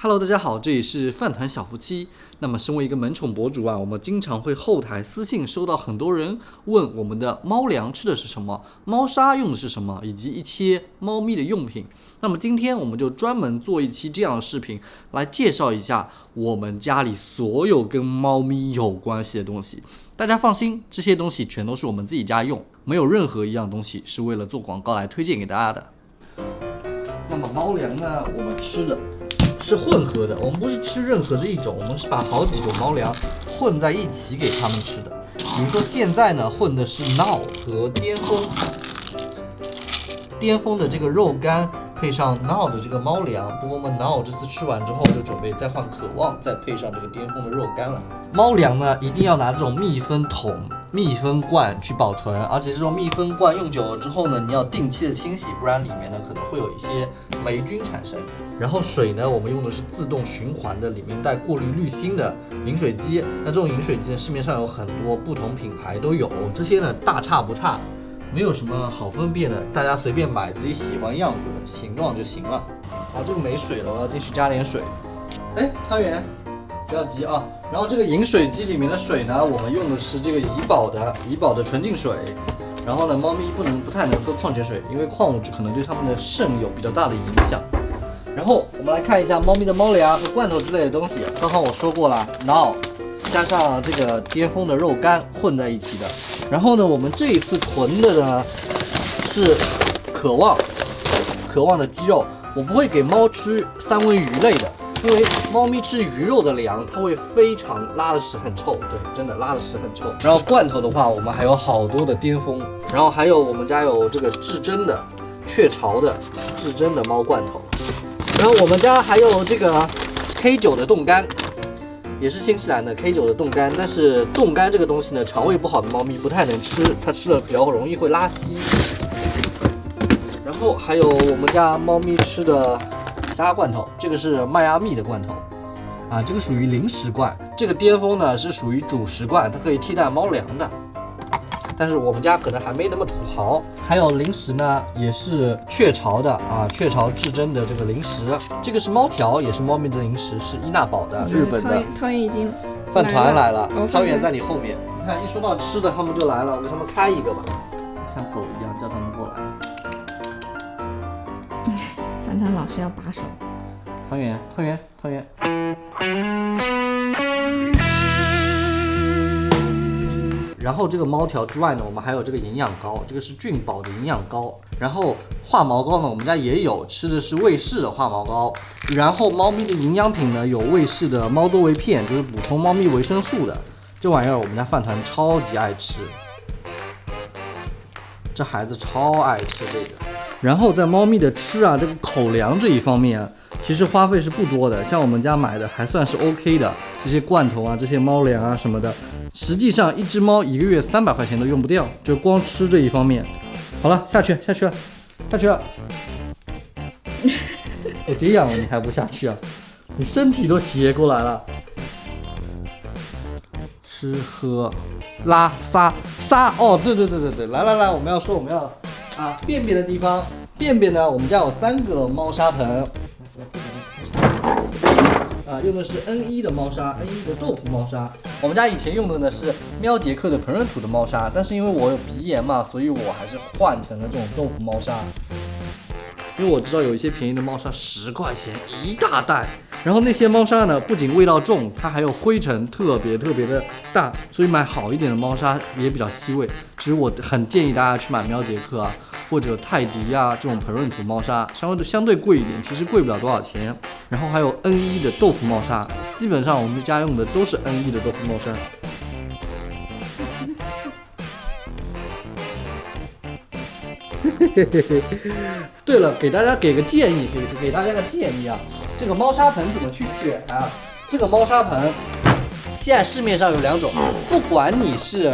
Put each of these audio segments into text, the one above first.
Hello， 大家好，这里是饭团小夫妻。那么，身为一个萌宠博主啊，我们经常会后台私信收到很多人问我们的猫粮吃的是什么，猫砂用的是什么，以及一些猫咪的用品。那么今天我们就专门做一期这样的视频，来介绍一下我们家里所有跟猫咪有关系的东西。大家放心，这些东西全都是我们自己家用，没有任何一样东西是为了做广告来推荐给大家的。那么猫粮呢，我们吃的是混合的，我们不是吃任何的一种，我们是把好几种猫粮混在一起给它们吃的。比如说现在呢，混的是闹和巅峰，巅峰的这个肉干配上闹的这个猫粮。不过我们闹这次吃完之后，就准备再换渴望，再配上这个巅峰的肉干了。猫粮呢，一定要拿这种密封桶、密封罐去保存，而且这种密封罐用久了之后呢，你要定期的清洗，不然里面呢可能会有一些霉菌产生。然后水呢，我们用的是自动循环的，里面带过滤滤芯的饮水机。那这种饮水机呢，市面上有很多不同品牌都有，这些呢大差不差，没有什么好分辨的，大家随便买自己喜欢样子的形状就行了。好，这个没水了，我要继续加点水。哎，汤圆，不要急啊。然后这个饮水机里面的水呢，我们用的是这个怡宝的纯净水。然后呢，猫咪不太能喝矿泉水，因为矿物质可能对它们的肾有比较大的影响。然后我们来看一下猫咪的猫粮和罐头之类的东西。刚刚我说过了，闹加上这个巅峰的肉干混在一起的。然后呢，我们这一次囤的呢是渴望的鸡肉。我不会给猫吃三文鱼类的，因为猫咪吃鱼肉的粮，它会非常拉的屎很臭，对，真的拉的屎很臭。然后罐头的话，我们还有好多的巅峰，然后还有我们家有这个至臻的雀巢的至臻的猫罐头，然后我们家还有这个 K9 的冻干，也是新西兰的 K9 的冻干，但是冻干这个东西呢，肠胃不好的猫咪不太能吃，它吃了比较容易会拉稀。然后还有我们家猫咪吃的其他罐头，这个是迈阿密的罐头啊，这个属于零食罐。这个巅峰呢是属于主食罐，它可以替代猫粮的，但是我们家可能还没那么土豪。还有零食呢，也是雀巢的啊，雀巢至臻的这个零食，这个是猫条，也是猫咪的零食，是伊娜宝的，日本的。汤圆已经饭团来了，汤圆在你后面。你看，一说到吃的，他们就来了，我给他们开一个吧，像狗一样叫他们过来。饭团老师要把手。汤圆。然后这个猫条之外呢，我们还有这个营养膏，这个是菌宝的营养膏。然后化毛膏呢，我们家也有，吃的是卫士的化毛膏。然后猫咪的营养品呢，有卫士的猫多维片，就是补充猫咪维生素的。这玩意儿我们家饭团超级爱吃，这孩子超爱吃这个。然后在猫咪的吃啊，这个口粮这一方面啊，其实花费是不多的，像我们家买的还算是 OK 的，这些罐头啊，这些猫粮啊什么的，实际上一只猫一个月300块钱都用不掉，就光吃这一方面。好了，下去了。我这样你还不下去啊？你身体都斜过来了。吃喝拉撒哦，对，来，我们要啊，便便的地方，便便呢，我们家有3个猫砂盆，啊，用的是 N1 的猫砂，N1 的豆腐猫砂。我们家以前用的呢是喵杰克的膨润土的猫砂，但是因为我有鼻炎嘛，所以我还是换成了这种豆腐猫砂。因为我知道有一些便宜的猫砂10块钱一大袋，然后那些猫砂呢不仅味道重，它还有灰尘特别的大，所以买好一点的猫砂也比较吸味。其实我很建议大家去买喵杰克啊，或者泰迪啊这种膨润土猫砂，相对贵一点，其实贵不了多少钱。然后还有 N1 的豆腐猫砂，基本上我们家用的都是 N1 的豆腐猫砂。对了，给大家个建议，给大家个建议啊，这个猫砂盆怎么去选啊？这个猫砂盆现在市面上有2种，不管你是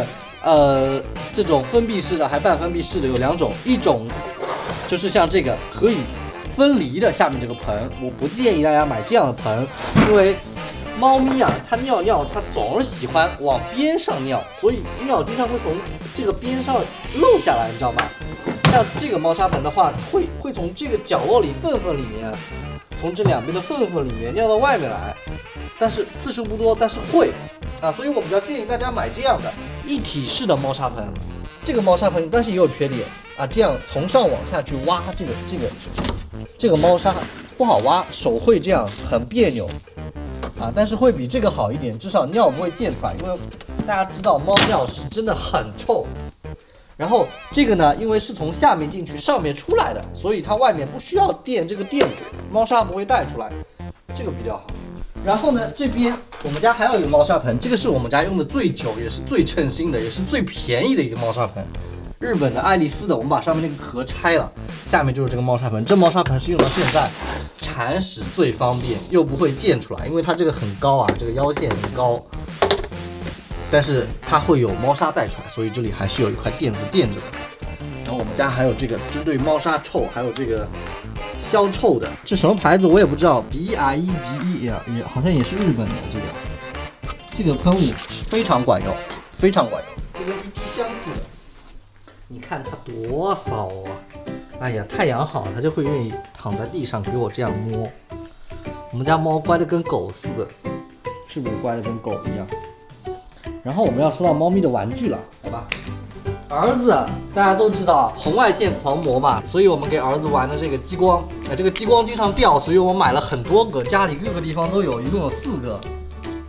这种封闭式的还半封闭式的有2种，一种就是像这个可以分离的下面这个盆，我不建议大家买这样的盆，因为猫咪啊，它尿尿它总是喜欢往边上尿，所以尿经常会从这个边上漏下来，你知道吗？像这个猫砂盆的话，会从这个角落里缝里面从这两边的缝缝里面尿到外面来，但是次数不多，但是会啊，所以我比较建议大家买这样的一体式的猫砂盆。这个猫砂盆但是也有缺点啊，这样从上往下去挖这个猫砂不好挖，手会这样很别扭啊，但是会比这个好一点，至少尿不会溅出来，因为大家知道猫尿是真的很臭。然后这个呢，因为是从下面进去上面出来的，所以它外面不需要垫这个垫子，猫砂不会带出来，这个比较好。然后呢，这边我们家还有一个猫砂盆，这个是我们家用的最久，也是最称心的，也是最便宜的一个猫砂盆。日本的爱丽丝的，我们把上面那个壳拆了，下面就是这个猫砂盆。这猫砂盆是用到现在，铲屎最方便，又不会溅出来，因为它这个很高啊，这个腰线很高。但是它会有猫砂带出来，所以这里还是有一块垫子垫着的。然后我们家还有这个针对猫砂臭，还有这个消臭的，这什么牌子我也不知道 ，BREGE 也好像也是日本的这个喷雾非常管用，非常管用，就跟一滴香似的。你看它多骚啊！哎呀，太阳好，它就会愿意躺在地上给我这样摸。我们家猫乖的跟狗似的，是不是乖的跟狗一样？然后我们要说到猫咪的玩具了，好吧？儿子大家都知道红外线狂魔嘛，所以我们给儿子玩的这个激光，这个激光经常掉，所以我买了很多个，家里各个地方都有，一共有4个。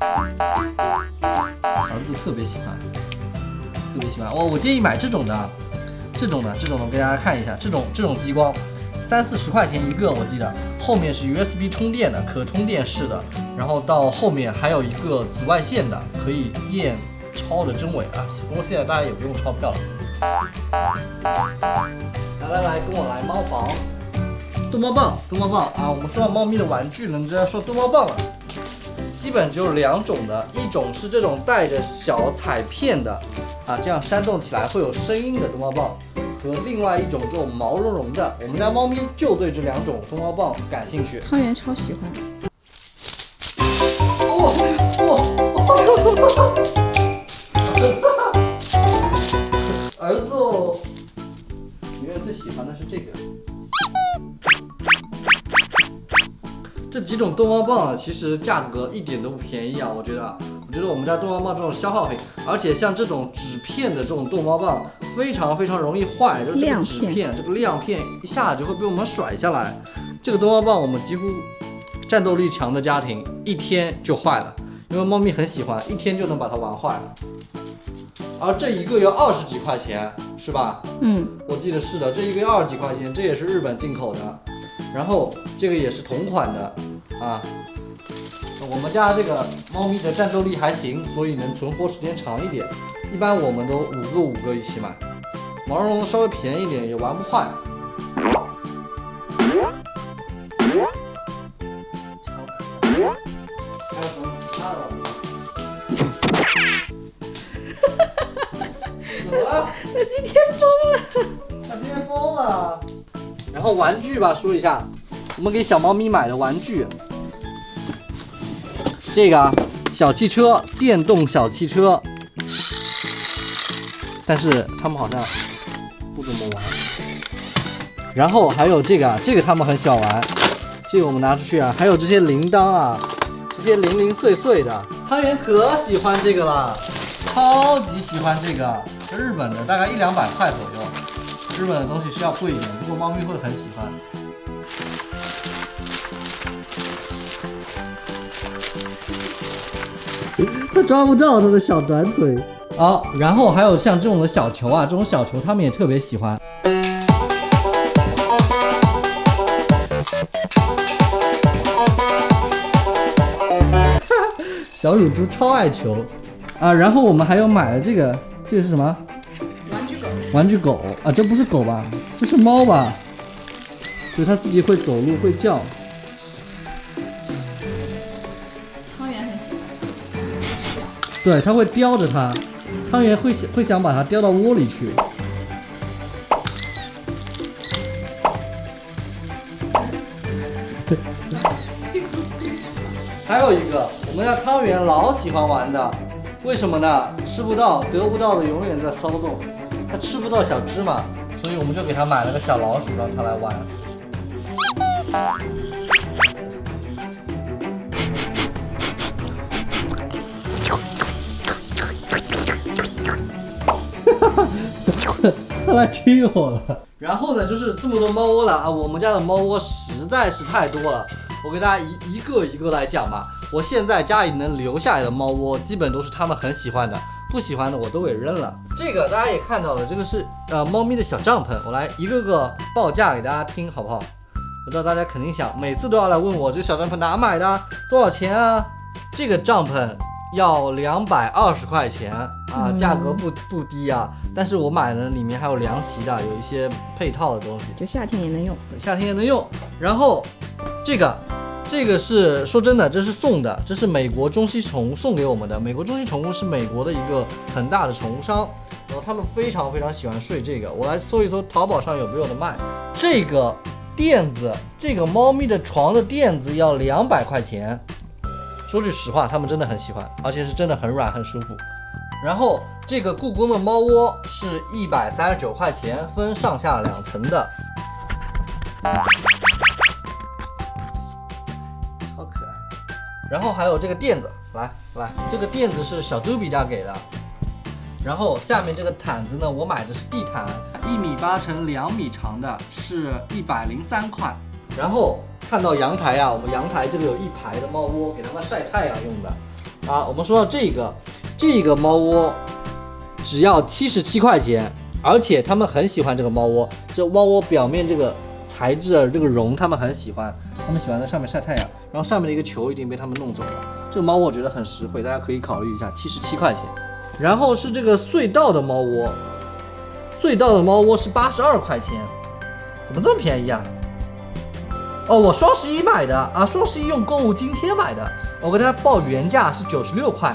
儿子特别喜欢，特别喜欢。我建议买这种的，这种的我给大家看一下，这种激光，30-40块钱一个，我记得。后面是 USB 充电的，可充电式的，然后到后面还有一个紫外线的，可以验超的真伪啊。不过现在大家也不用钞票了。来，跟我来猫房。逗猫棒啊！我们说到猫咪的玩具了，你知道说逗猫棒了。基本只有2种的，一种是这种带着小彩片的啊，这样扇动起来会有声音的逗猫棒。和另外一种这种毛茸茸的，我们家猫咪就对这2种逗猫棒感兴趣。汤圆超喜欢。儿子哦，圆圆最喜欢的是这个。这几种逗猫棒啊，其实价格一点都不便宜啊，我觉得我们家逗猫棒这种消耗品，而且像这种纸片的这种逗猫棒。非常容易坏，就是这个纸片，这个亮片一下就会被我们甩下来。这个逗猫棒我们几乎战斗力强的家庭1天就坏了，因为猫咪很喜欢，1天就能把它玩坏了。而这一个要20几块钱，是吧？我记得是的，这一个要20几块钱，这也是日本进口的。然后这个也是同款的啊。我们家这个猫咪的战斗力还行，所以能存活时间长一点。一般我们都5个一起买，毛茸茸稍微便宜点也玩不坏。还有什么其他的？怎么了？他今天疯了。他今天疯了。然后玩具吧，说一下，我们给小猫咪买的玩具。这个小汽车，电动小汽车。但是他们好像不怎么玩。然后还有这个他们很喜欢玩，这个我们拿出去啊。还有这些铃铛啊，这些零零碎碎的，汤圆可喜欢这个了，超级喜欢这个。日本的大概100-200块左右，日本的东西是要贵一点，不过猫咪会很喜欢。它抓不到它的小短腿。好，然后还有像这种的小球啊，这种小球他们也特别喜欢。小乳猪超爱球啊！然后我们还有买了这个是什么？玩具狗啊，这不是狗吧？这是猫吧？就是它自己会走路，会叫。汤圆很喜欢。对，它会叼着它。汤圆会想把它叼到窝里去。还有一个，我们家汤圆老喜欢玩的，为什么呢？吃不到、得不到的永远在骚动，它吃不到小芝麻，所以我们就给它买了个小老鼠，让它来玩。他来踢我了。然后呢，就是这么多猫窝了啊，我们家的猫窝实在是太多了，我给大家一个一个来讲吧。我现在家里能留下来的猫窝，基本都是他们很喜欢的，不喜欢的我都给扔了。这个大家也看到了，这个是猫咪的小帐篷，我来一个个报价给大家听，好不好？我知道大家肯定想，每次都要来问我这个小帐篷哪买的，多少钱啊？这个帐篷要220块钱啊，价格不低啊。但是我买的里面还有凉席的，有一些配套的东西，就夏天也能用，夏天也能用。然后这个是说真的，这是送的，这是美国中西宠物送给我们的。美国中西宠物是美国的一个很大的宠物商，然后他们非常非常喜欢睡这个。我来搜一搜淘宝上有没有的卖。这个垫子，这个猫咪的床的垫子要200块钱。说句实话，他们真的很喜欢，而且是真的很软很舒服。然后这个故宫的猫窝是139块钱，分上下2层的，超可爱。然后还有这个垫子，来，这个垫子是小嘟比家给的。然后下面这个毯子呢，我买的是地毯，1.8米乘2米长的，是103块。然后看到阳台啊，我们阳台这个有一排的猫窝，给它们晒太阳用的啊。我们说到这个猫窝只要77块钱，而且他们很喜欢这个猫窝，这猫窝表面这个材质这个绒他们很喜欢，他们喜欢在上面晒太阳。然后上面的一个球已经被他们弄走了，这个猫窝我觉得很实惠，大家可以考虑一下，77块钱。然后是这个隧道的猫窝，隧道的猫窝是82块钱，怎么这么便宜啊？哦，我双11买的啊，双11用购物津贴买的，我给大家报原价是96块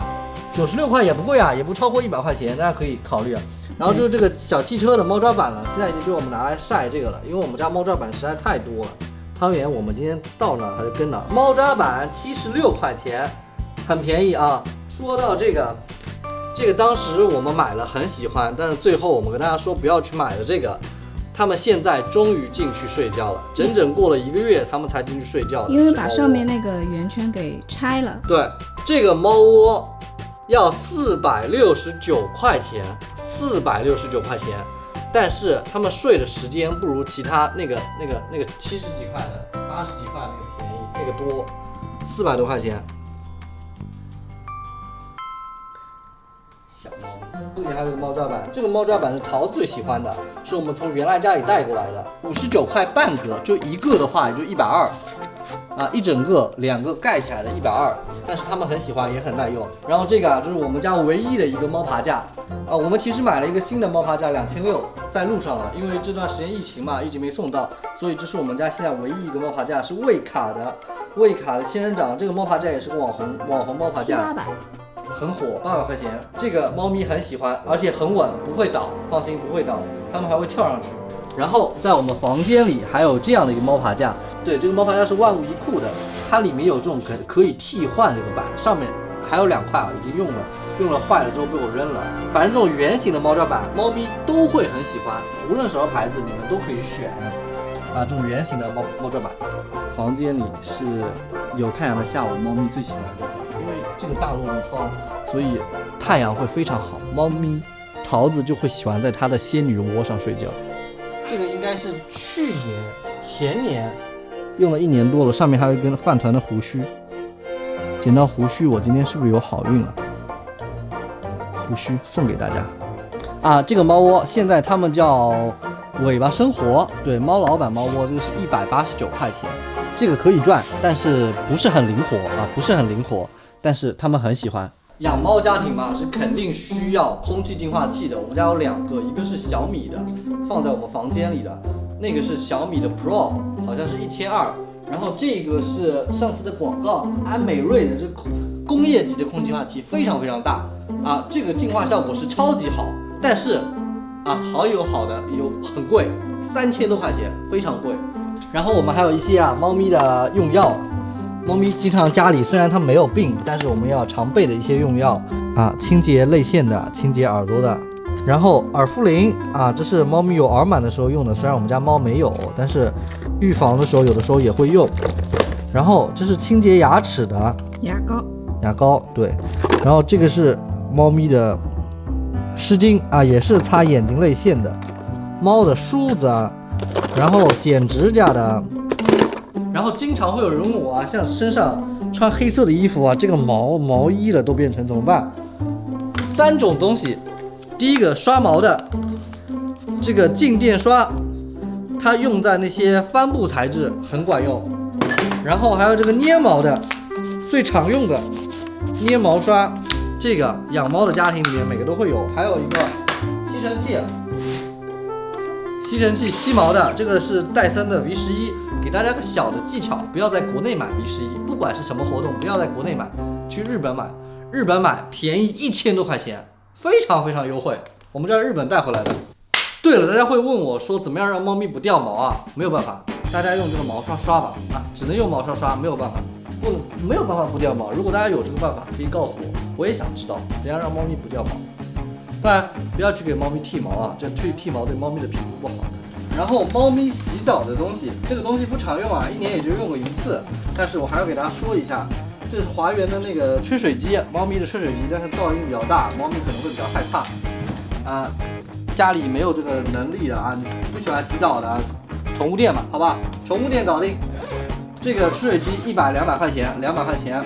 ，96块也不贵啊，也不超过100块钱，大家可以考虑啊。然后就是这个小汽车的猫抓板了，现在已经被我们拿来晒这个了，因为我们家猫抓板实在太多了。汤圆我们今天到哪它就跟哪，猫抓板76块钱，很便宜啊。说到这个当时我们买了很喜欢，但是最后我们跟大家说不要去买的这个。他们现在终于进去睡觉了，整整过了1个月，他们才进去睡觉的。因为把上面那个圆圈给拆了。对，这个猫窝要469块钱，469块钱，但是他们睡的时间不如其他那个70几块的、80几块那个便宜，那个多，400多块钱。小猫，这里还有个猫抓板，这个猫抓板是桃子最喜欢的，是我们从原来家里带过来的，59块半个，就一个的话也就120，啊，一整个2个盖起来的120，但是他们很喜欢，也很耐用。然后这个啊，这是我们家唯一的一个猫爬架，啊，我们其实买了一个新的猫爬架，2600，在路上了，因为这段时间疫情嘛，一直没送到，所以这是我们家现在唯一一个猫爬架，是魏卡的仙人掌，这个猫爬架也是个网红猫爬架。700-800。很火，800块钱。这个猫咪很喜欢，而且很稳，不会倒，放心不会倒，它们还会跳上去。然后在我们房间里还有这样的一个猫爬架，对，这个猫爬架是万物一库的，它里面有这种可以替换这个板，上面还有2块啊，已经用了坏了之后被我扔了。反正这种圆形的猫抓板，猫咪都会很喜欢，无论什么牌子你们都可以选啊，这种圆形的猫抓板。房间里是有太阳的下午，猫咪最喜欢的地方。因为这个大落地窗，所以太阳会非常好，猫咪桃子就会喜欢在它的仙女窝上睡觉。这个应该是去年前年用了1年多了，上面还有一根饭团的胡须。捡到胡须，我今天是不是有好运了？胡须送给大家啊！这个猫窝现在他们叫尾巴生活，对，猫老板猫窝，这个是189块钱。这个可以转，但是不是很灵活啊，不是很灵活。但是他们很喜欢。养猫家庭嘛，是肯定需要空气净化器的。我们家有2个，一个是小米的，放在我们房间里的，那个是小米的 Pro， 好像是1200。然后这个是上次的广告，安美瑞的这工业级的空气净化器，非常非常大啊，这个净化效果是超级好。但是啊，好有好的，有很贵，3000多块钱，非常贵。然后我们还有一些猫咪的用药。猫咪经常家里虽然它没有病，但是我们要常备的一些用药啊，清洁泪腺的，清洁耳朵的。然后耳敷灵啊，这是猫咪有耳螨的时候用的，虽然我们家猫没有，但是预防的时候有的时候也会用。然后这是清洁牙齿的牙膏，对。然后这个是猫咪的湿巾啊，也是擦眼睛泪腺的。猫的梳子，然后剪指甲的，然后经常会有人问我啊，像身上穿黑色的衣服啊，这个毛衣了都变成怎么办？3种东西，第一个刷毛的，这个静电刷，它用在那些帆布材质很管用，然后还有这个捏毛的，最常用的捏毛刷，这个养猫的家庭里面每个都会有，还有一个吸尘器。吸尘器吸毛的，这个是戴森的 V11，给大家个小的技巧，不要在国内买 V11，不管是什么活动，不要在国内买，去日本买，日本买便宜1000多块钱，非常非常优惠，我们这日本带回来的。对了，大家会问我说怎么样让猫咪不掉毛啊？没有办法，大家用这个毛刷刷吧，啊，只能用毛刷刷，没有办法，没有办法不掉毛。如果大家有这个办法，可以告诉我，我也想知道怎样让猫咪不掉毛。当然，不要去给猫咪剃毛啊，这去剃毛对猫咪的皮肤不好。然后猫咪洗澡的东西，这个东西不常用啊，1年也就用过1次，但是我还要给大家说一下，这是华源的那个吹水机，猫咪的吹水机，但是噪音比较大，猫咪可能会比较害怕啊。家里没有这个能力的啊，你不喜欢洗澡的，宠物店嘛，好吧，宠物店搞定。这个吹水机100-200块钱，200块钱。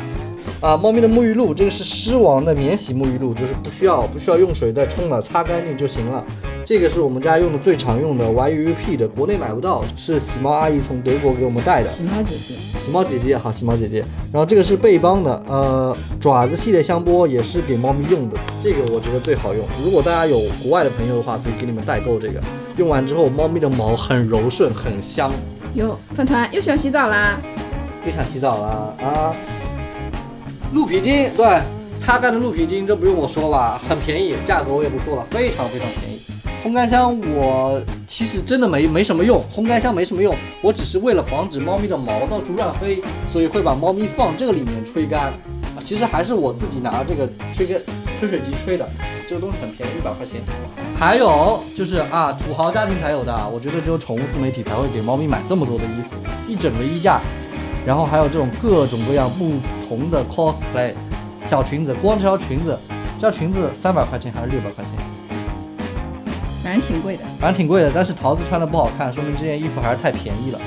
啊，猫咪的沐浴露，这个是狮王的免洗沐浴露，就是不需要用水再冲了，擦干净就行了。这个是我们家用的最常用的 YUP 的，国内买不到，是洗猫阿姨从德国给我们带的。洗猫姐姐，洗猫姐姐，好，洗猫姐姐。然后这个是贝邦的，爪子系列香波，也是给猫咪用的，这个我觉得最好用。如果大家有国外的朋友的话，可以给你们代购这个。用完之后，猫咪的毛很柔顺，很香。哟，团团又想洗澡啦？又想洗澡啦啊！鹿皮筋，对，擦干的鹿皮筋，这不用我说吧，很便宜，价格我也不说了，非常非常便宜。烘干箱我其实真的没什么用，烘干箱没什么用，我只是为了防止猫咪的毛到处乱飞，所以会把猫咪放这个里面吹干。其实还是我自己拿这个吹水机吹的，这个东西很便宜，100块钱。还有就是啊，土豪家庭才有的，我觉得只有宠物自媒体才会给猫咪买这么多的衣服，一整个衣架。然后还有这种各种各样不同的 cosplay 小裙子，光这条裙子300块钱还是600块钱，反正挺贵的。反正挺贵的，但是桃子穿的不好看，说明这件衣服还是太便宜了。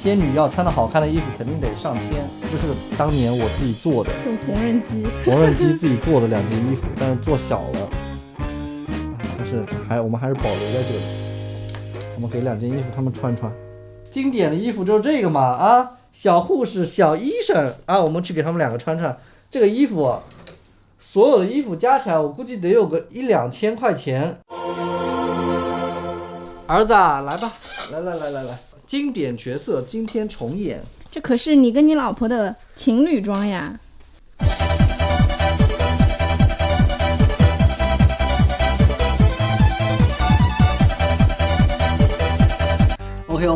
仙女要穿的好看的衣服肯定得上千，这是当年我自己做的，用缝纫机自己做的2件衣服，但是做小了，但是我们还是保留在这里，我们给2件衣服他们穿穿。经典的衣服就是这个嘛啊。小护士、小医生啊，我们去给他们2个穿穿。这个衣服，所有的衣服加起来，我估计得有个1-2千块钱。儿子啊，来吧，来，经典角色今天重演。这可是你跟你老婆的情侣装呀。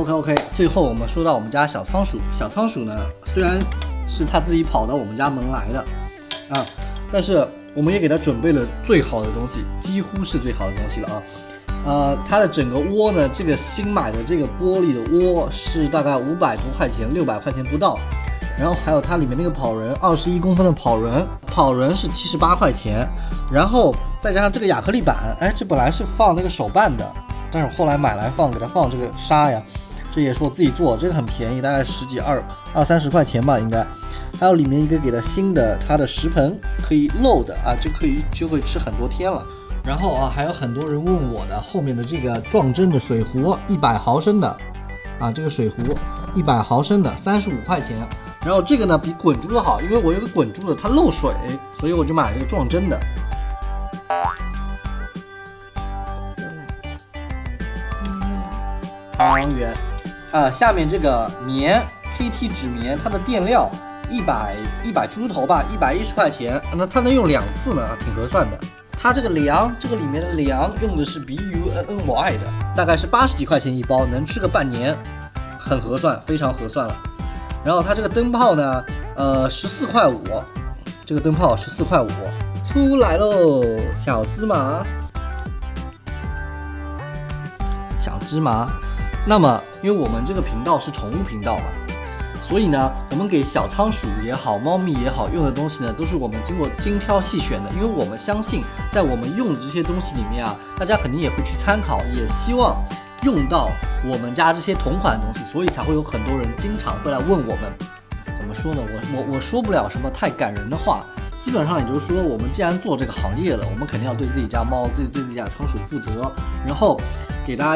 OK， 最后我们说到我们家小仓鼠。小仓鼠呢，虽然是它自己跑到我们家门来的啊，但是我们也给它准备了最好的东西，几乎是最好的东西了啊。它的整个窝呢，这个新买的这个玻璃的窝是大概500多块钱，600块钱不到。然后还有它里面那个跑人，21公分的跑人是78块钱，然后再加上这个亚克力板，哎，这本来是放那个手办的。但是后来买来给它放这个沙呀，这也是我自己做，这个很便宜，大概10几20-30块钱吧，应该。还有里面一个给它新的它的食盆，可以漏的啊，就会吃很多天了。然后啊，还有很多人问我的后面的这个撞针的水壶，100毫升的啊，这个水壶100毫升的35块钱。然后这个呢比滚珠的好，因为我有个滚珠的它漏水，所以我就买了一个撞针的。2元，下面这个棉 KT 纸棉，它的垫料100出头吧，110块钱，那它能用2次呢，挺合算的。它这个粮，这个里面的粮用的是 BUNNY 的，大概是80几块钱一包，能吃个半年，很合算，非常合算了。然后它这个灯泡呢，14块5，这个灯泡14块5，出来喽，小芝麻。那么，因为我们这个频道是宠物频道嘛，所以呢，我们给小仓鼠也好，猫咪也好用的东西呢，都是我们经过精挑细选的。因为我们相信，在我们用的这些东西里面啊，大家肯定也会去参考，也希望用到我们家这些同款的东西，所以才会有很多人经常会来问我们。怎么说呢？我说不了什么太感人的话，基本上也就是说，我们既然做这个行业了，我们肯定要对自己家猫、对自己家仓鼠负责，然后给他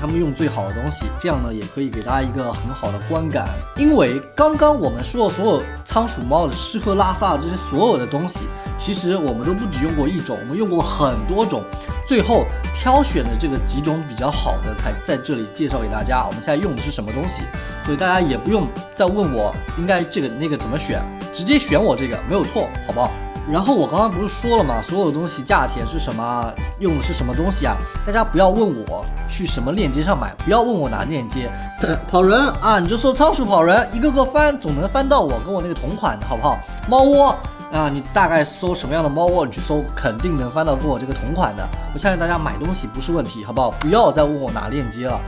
们用最好的东西，这样呢也可以给大家一个很好的观感。因为刚刚我们说的所有仓鼠猫的吃喝拉撒的这些所有的东西，其实我们都不只用过一种，我们用过很多种，最后挑选的这个几种比较好的才在这里介绍给大家。我们现在用的是什么东西，所以大家也不用再问我应该这个那个怎么选，直接选我这个没有错，好不好？然后我刚刚不是说了嘛，所有的东西价钱是什么，用的是什么东西啊？大家不要问我去什么链接上买，不要问我哪链接。跑人啊，你就搜仓鼠跑人，一个个翻，总能翻到我跟我那个同款的，好不好？猫窝啊，你大概搜什么样的猫窝，你去搜，肯定能翻到跟我这个同款的。我相信大家买东西不是问题，好不好？不要再问我哪链接了。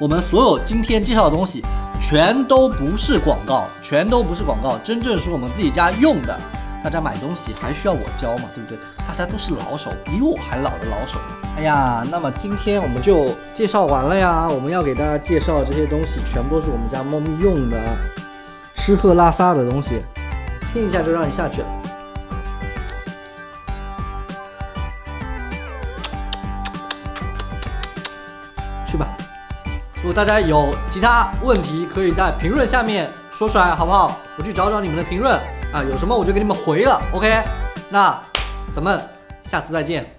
我们所有今天介绍的东西，全都不是广告，真正是我们自己家用的。大家买东西还需要我教嘛，对不对？大家都是老手，比我还老的老手。哎呀，那么今天我们就介绍完了呀。我们要给大家介绍的这些东西，全部都是我们家猫咪用的，吃喝拉撒的东西。亲一下就让你下去了。去吧。如果大家有其他问题，可以在评论下面说出来，好不好？我去找找你们的评论啊，有什么我就给你们回了。OK， 那咱们下次再见。